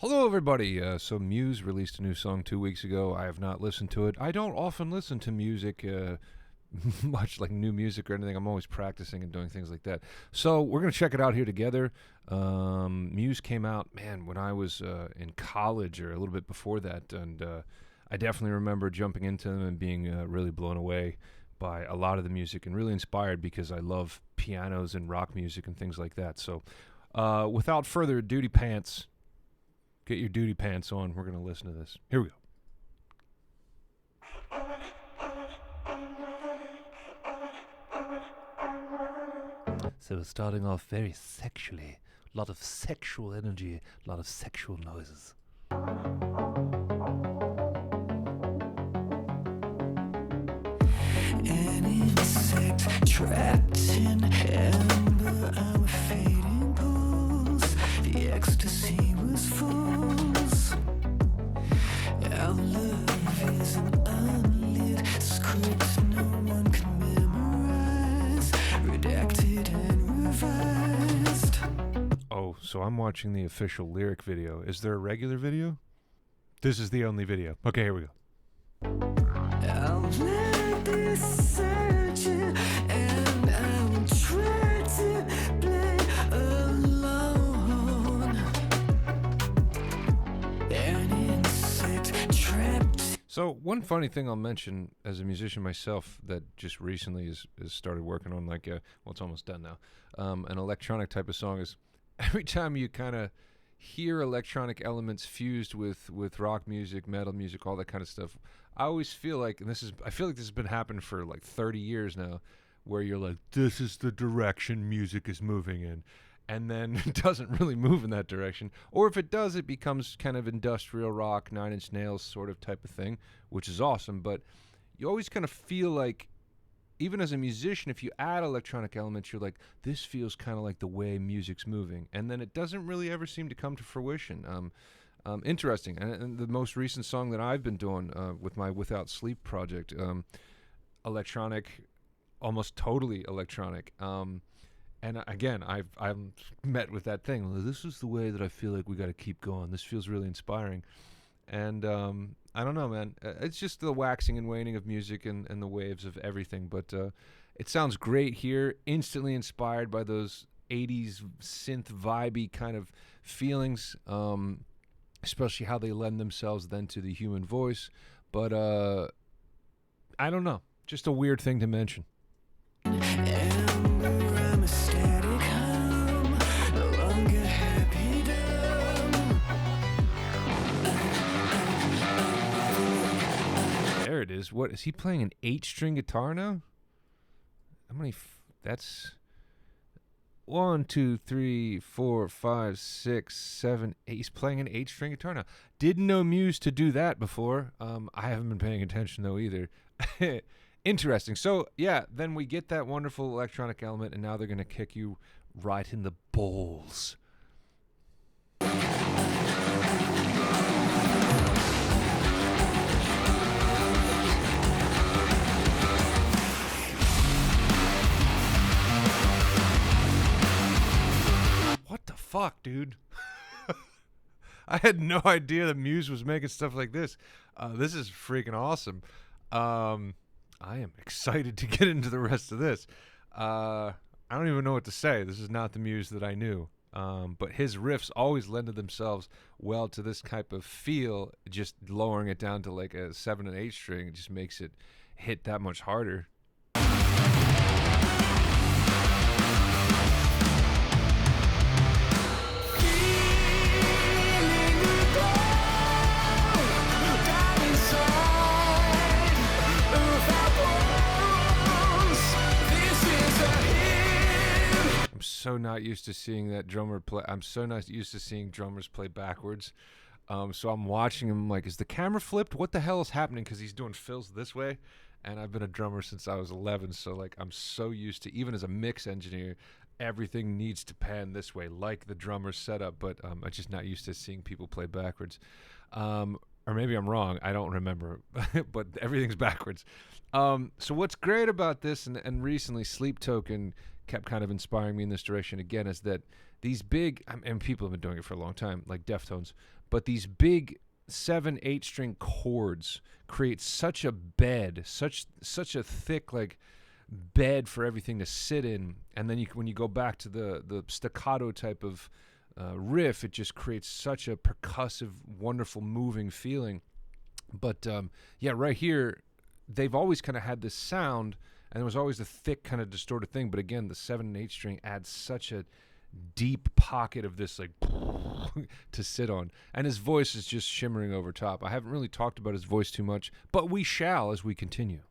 Hello, everybody. So Muse released a new song 2 weeks ago. I have not listened to it. I don't often listen to music, much like new music or anything. I'm always practicing and doing things like that. So we're going to check it out here together. Muse came out, man, when I was in college or a little bit before that. And I definitely remember jumping into them and being really blown away by a lot of the music and really inspired because I love pianos and rock music and things like that. So without further duty pants, get your duty pants on. We're going to listen to this. Here we go. So we're starting off very sexually. A lot of sexual energy, a lot of sexual noises. An insect trapped in amber, our fading pools. The ecstasy was false. Our love is an unlit script no one can memorize, redacted and revised. Oh, so I'm watching the official lyric video. Is there a regular video? This is the only video. Okay, here we go. I'll let this searching and I will try to play alone. An insect trapped. So one funny thing I'll mention as a musician myself that just recently has started working on like well, it's almost done now, an electronic type of song is every time you kind of hear electronic elements fused with rock music, metal music, all that kind of stuff, I always feel like, and I feel like this has been happening for like 30 years now, where you're like, this is the direction music is moving in. And then it doesn't really move in that direction. Or if it does, it becomes kind of industrial rock, Nine Inch Nails sort of type of thing, which is awesome. But you always kind of feel like, even as a musician, if you add electronic elements, you're like, this feels kind of like the way music's moving. And then it doesn't really ever seem to come to fruition. Interesting. And the most recent song that I've been doing with my Without Sleep project, electronic, almost totally electronic. And again, I'm met with that thing. Well, this is the way that I feel like we got to keep going. This feels really inspiring. And I don't know, man. It's just the waxing and waning of music and the waves of everything. But it sounds great here. Instantly inspired by those 80s synth vibey kind of feelings, especially how they lend themselves then to the human voice. But I don't know. Just a weird thing to mention. There it is. What is he playing? An 8-string guitar now? How many? That's 1, 2, 3, 4, 5, 6, 7, 8. He's playing an 8-string guitar now. Didn't know Muse to do that before. I haven't been paying attention though either. Interesting. So yeah, then we get that wonderful electronic element, and now they're gonna kick you right in the balls. What the fuck, dude? I had no idea that Muse was making stuff like this. This is freaking awesome. I am excited to get into the rest of this. I don't even know what to say. This is not the Muse that I knew. But his riffs always lended themselves well to this type of feel. Just lowering it down to like a 7 and 8 string, it just makes it hit that much harder. I'm so not used to seeing that drummer play. I'm so not used to seeing drummers play backwards. So I'm watching him like, is the camera flipped? What the hell is happening? Because he's doing fills this way. And I've been a drummer since I was 11. So like, I'm so used to, even as a mix engineer, everything needs to pan this way, like the drummer's setup. But I'm just not used to seeing people play backwards. Or maybe I'm wrong. I don't remember. But everything's backwards. So what's great about this, and recently Sleep Token kept kind of inspiring me in this direction again is that these big, and people have been doing it for a long time, like Deftones, but these big 7/8 string chords create such a bed, such a thick like bed for everything to sit in, and then when you go back to the staccato type of riff, it just creates such a percussive, wonderful, moving feeling. But yeah, right here, they've always kind of had this sound, and there was always the thick kind of distorted thing. But again, the 7/8 string adds such a deep pocket of this like to sit on, and his voice is just shimmering over top. I haven't really talked about his voice too much, but we shall as we continue.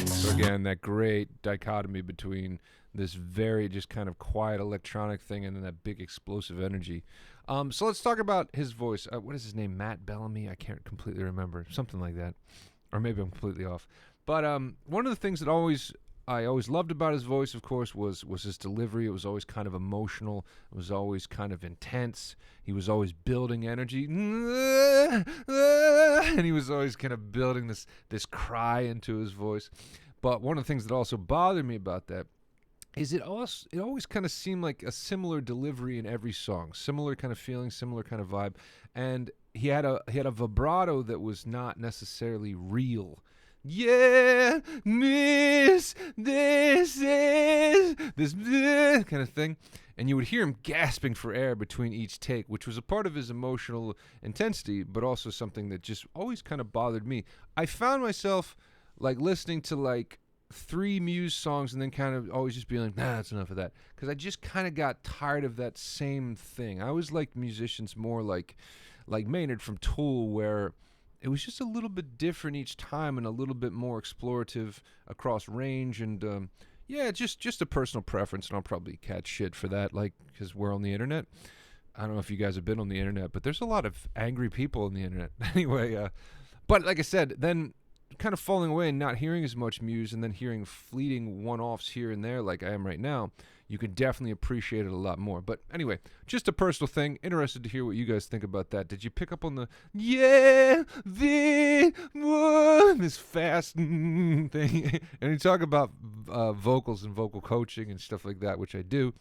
So again, that great dichotomy between this very just kind of quiet electronic thing and then that big explosive energy. So let's talk about his voice. What is his name? Matt Bellamy? I can't completely remember. Something like that. Or maybe I'm completely off. But one of the things that I always loved about his voice, of course, was his delivery. It was always kind of emotional. It was always kind of intense. He was always building energy. And he was always kind of building this cry into his voice. But one of the things that also bothered me about that is it always kind of seemed like a similar delivery in every song, similar kind of feeling, similar kind of vibe. And he had a vibrato that was not necessarily real. Yeah, miss, this is this kind of thing. And you would hear him gasping for air between each take, which was a part of his emotional intensity, but also something that just always kind of bothered me. I found myself like listening to like 3 Muse songs and then kind of always just being like, nah, that's enough of that. Because I just kind of got tired of that same thing. I always liked musicians more like Maynard from Tool, where it was just a little bit different each time and a little bit more explorative across range. And yeah, just a personal preference, and I'll probably catch shit for that, like, because we're on the internet. I don't know if you guys have been on the internet, but there's a lot of angry people on the internet. Anyway, but like I said, then kind of falling away and not hearing as much Muse and then hearing fleeting one-offs here and there like I am right now, you can definitely appreciate it a lot more. But anyway, just a personal thing. Interested to hear what you guys think about that. Did you pick up on the this fast thing? And you talk about vocals and vocal coaching and stuff like that, which I do.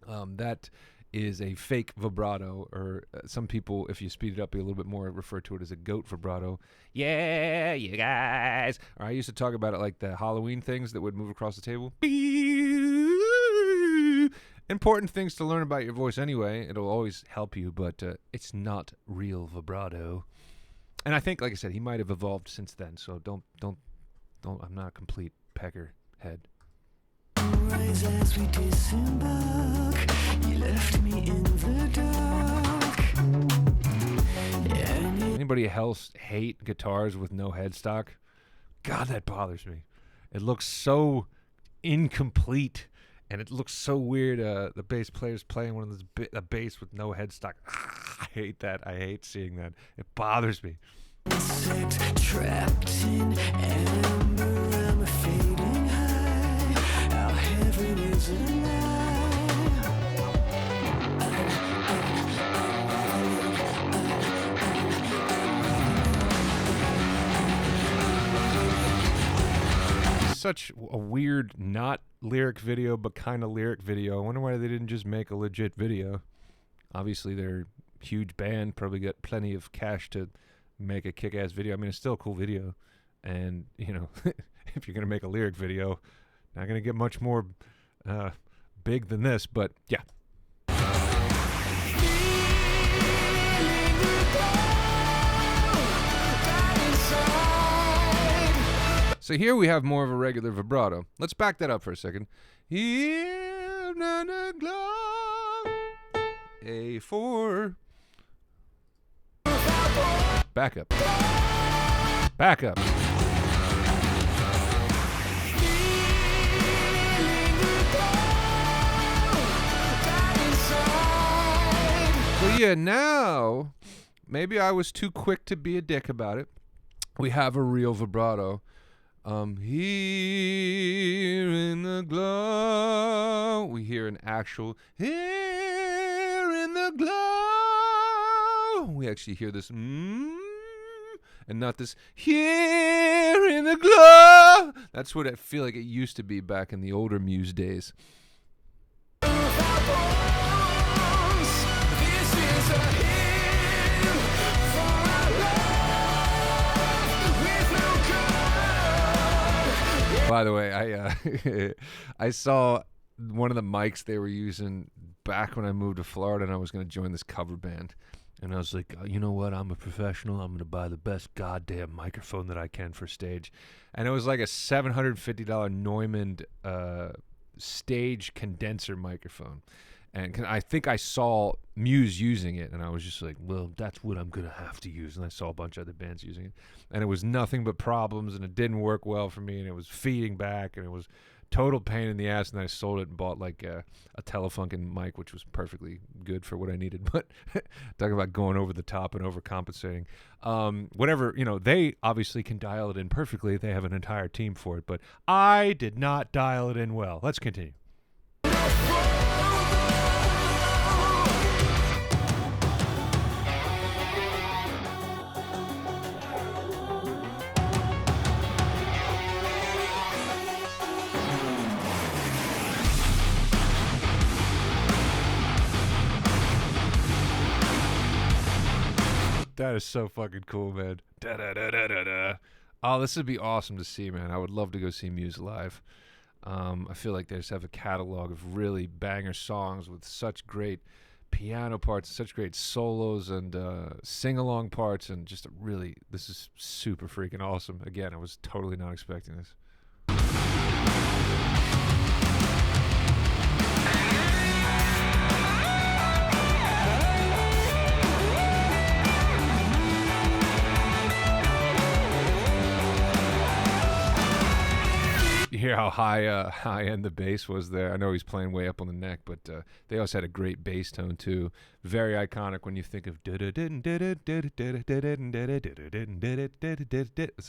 That is a fake vibrato, or some people, if you speed it up a little bit more, refer to it as a goat vibrato. Yeah, you guys. Or I used to talk about it like the Halloween things that would move across the table. Important things to learn about your voice anyway. It'll always help you, but it's not real vibrato. And I think, like I said, he might have evolved since then, so don't. I'm not a complete peckerhead. Rise as we disembark. You left me in the dark. Anybody else hate guitars with no headstock? God, that bothers me. It looks so incomplete, and it looks so weird. The bass player's playing one of those a bass with no headstock. I hate that. I hate seeing that. It bothers me. Set trapped in amber, I'm fading high. Our heaven is a lie. Such a weird, not lyric video, but kind of lyric video. I wonder why they didn't just make a legit video. Obviously, they're a huge band, probably got plenty of cash to make a kick-ass video. I mean, it's still a cool video. And, you know, if you're going to make a lyric video, not going to get much more big than this, but yeah. So here we have more of a regular vibrato. Let's back that up for a second. A4. Back up. Back up. So yeah, now, maybe I was too quick to be a dick about it. We have a real vibrato. I'm here in the glow. We hear an actual here in the glow. We actually hear this and not this here in the glow. That's what I feel like it used to be back in the older Muse days. By the way, I saw one of the mics they were using back when I moved to Florida, and I was going to join this cover band. And I was like, you know what? I'm a professional. I'm going to buy the best goddamn microphone that I can for stage. And it was like a $750 Neumann stage condenser microphone. And I think I saw Muse using it, and I was just like, well, that's what I'm going to have to use. And I saw a bunch of other bands using it. And it was nothing but problems, and it didn't work well for me, and it was feeding back, and it was total pain in the ass. And I sold it and bought like a Telefunken mic, which was perfectly good for what I needed. But talking about going over the top and overcompensating. Whatever, they obviously can dial it in perfectly. They have an entire team for it. But I did not dial it in well. Let's continue. That is so fucking cool, man. Da, da, da, da, da, da. Oh, this would be awesome to see, man. I would love to go see Muse live. I feel like they just have a catalog of really banger songs with such great piano parts, such great solos and sing-along parts, and just this is super freaking awesome. Again, I was totally not expecting this. You hear how high end the bass was there. I know he's playing way up on the neck, but they also had a great bass tone too. Very iconic when you think of this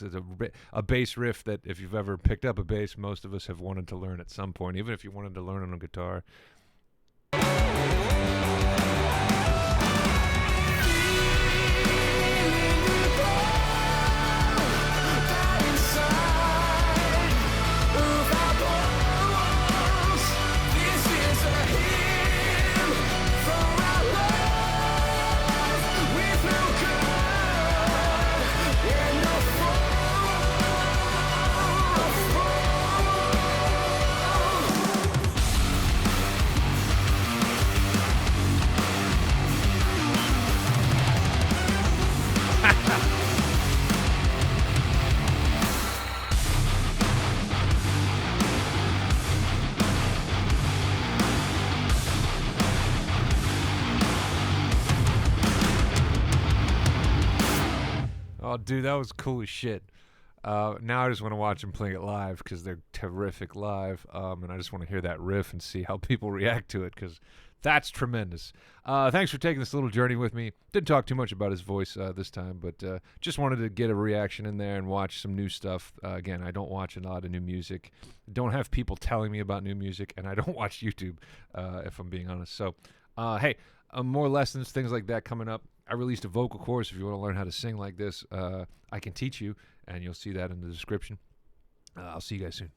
is a bass riff that if you've ever picked up a bass, most of us have wanted to learn at some point, even if you wanted to learn on a guitar. Oh, dude, that was cool as shit. Now I just want to watch them playing it live because they're terrific live, and I just want to hear that riff and see how people react to it because that's tremendous. Thanks for taking this little journey with me. Didn't talk too much about his voice this time, but just wanted to get a reaction in there and watch some new stuff. Again, I don't watch a lot of new music. Don't have people telling me about new music, and I don't watch YouTube, if I'm being honest. So, hey, more lessons, things like that coming up. I released a vocal course. If you want to learn how to sing like this, I can teach you, and you'll see that in the description. I'll see you guys soon.